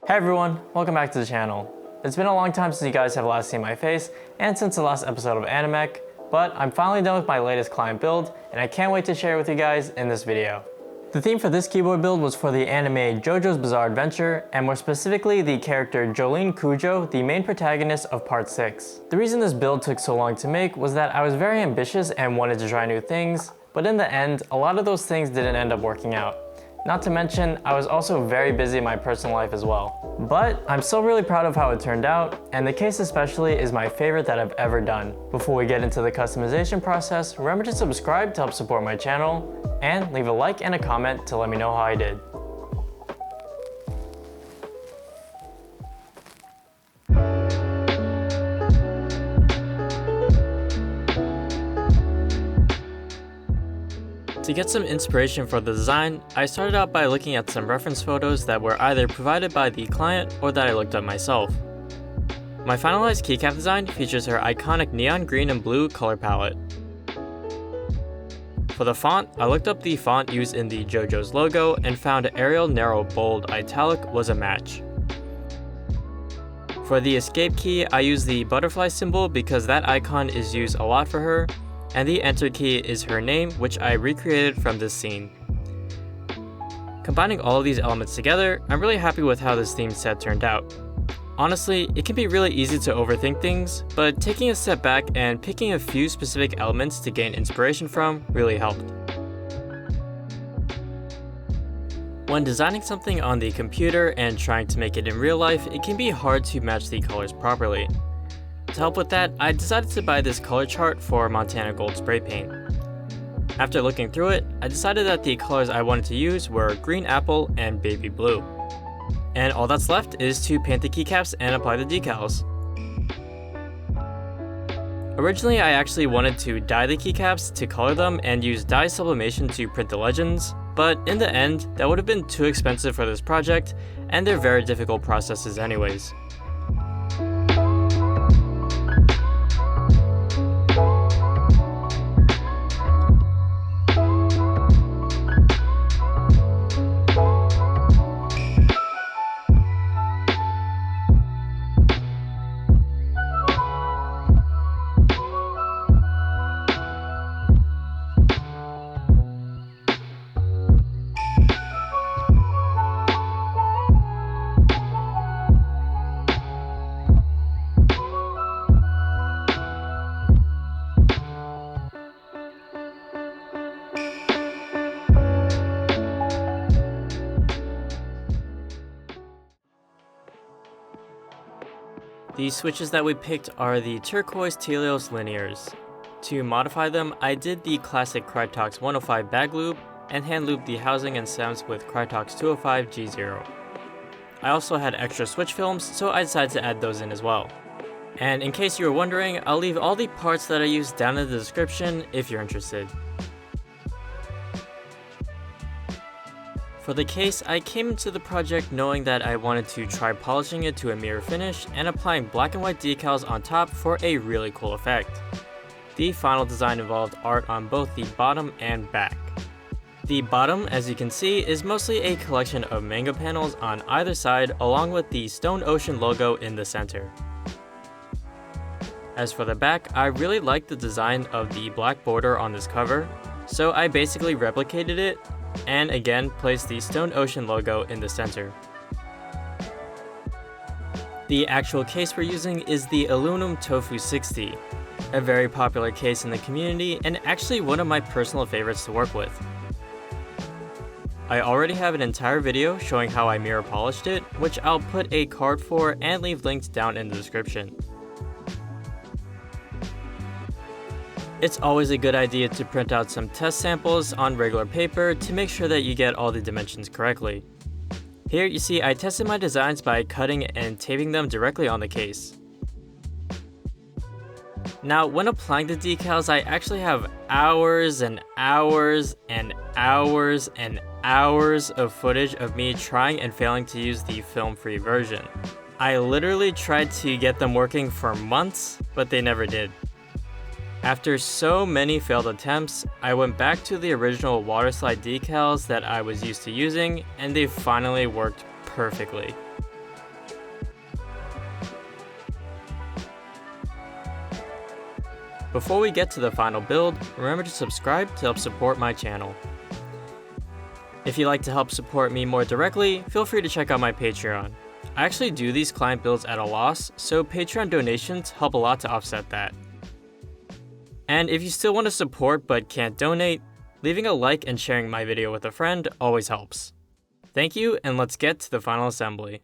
Hey everyone, welcome back to the channel. It's been a long time since you guys have last seen my face and since the last episode of Ani-mech, but I'm finally done with my latest client build and I can't wait to share it with you guys in this video. The theme for this keyboard build was for the anime JoJo's Bizarre Adventure, and more specifically the character Jolyne Cujoh, the main protagonist of part 6. The reason this build took so long to make was that I was very ambitious and wanted to try new things, but in the end, a lot of those things didn't end up working out. Not to mention, I was also very busy in my personal life as well. But I'm still really proud of how it turned out, and the case especially is my favorite that I've ever done. Before we get into the customization process, remember to subscribe to help support my channel, and leave a like and a comment to let me know how I did. To get some inspiration for the design, I started out by looking at some reference photos that were either provided by the client or that I looked up myself. My finalized keycap design features her iconic neon green and blue color palette. For the font, I looked up the font used in the JoJo's logo and found Arial Narrow Bold Italic was a match. For the escape key, I used the butterfly symbol because that icon is used a lot for her, and the enter key is her name, which I recreated from this scene. Combining all of these elements together, I'm really happy with how this theme set turned out. Honestly, it can be really easy to overthink things, but taking a step back and picking a few specific elements to gain inspiration from really helped. When designing something on the computer and trying to make it in real life, it can be hard to match the colors properly. To help with that, I decided to buy this color chart for Montana Gold spray paint. After looking through it, I decided that the colors I wanted to use were green apple and baby blue. And all that's left is to paint the keycaps and apply the decals. Originally, I actually wanted to dye the keycaps to color them and use dye sublimation to print the legends, but in the end, that would have been too expensive for this project, and they're very difficult processes anyways. The switches that we picked are the turquoise Telios linears. To modify them, I did the classic Krytox 105 bag loop and hand looped the housing and stems with Krytox 205 G0. I also had extra switch films, so I decided to add those in as well. And in case you were wondering, I'll leave all the parts that I used down in the description if you're interested. For the case, I came into the project knowing that I wanted to try polishing it to a mirror finish and applying black and white decals on top for a really cool effect. The final design involved art on both the bottom and back. The bottom, as you can see, is mostly a collection of manga panels on either side along with the Stone Ocean logo in the center. As for the back, I really liked the design of the black border on this cover, so I basically replicated it and again placed the Stone Ocean logo in the center. The actual case we're using is the Aluminum Tofu 60, a very popular case in the community and actually one of my personal favorites to work with. I already have an entire video showing how I mirror polished it, which I'll put a card for and leave links down in the description. It's always a good idea to print out some test samples on regular paper to make sure that you get all the dimensions correctly. Here you see I tested my designs by cutting and taping them directly on the case. Now when applying the decals, I actually have hours and hours and hours and hours of footage of me trying and failing to use the film-free version. I literally tried to get them working for months, but they never did. After so many failed attempts, I went back to the original waterslide decals that I was used to using, and they finally worked perfectly. Before we get to the final build, remember to subscribe to help support my channel. If you'd like to help support me more directly, feel free to check out my Patreon. I actually do these client builds at a loss, so Patreon donations help a lot to offset that. And if you still want to support but can't donate, leaving a like and sharing my video with a friend always helps. Thank you, and let's get to the final assembly.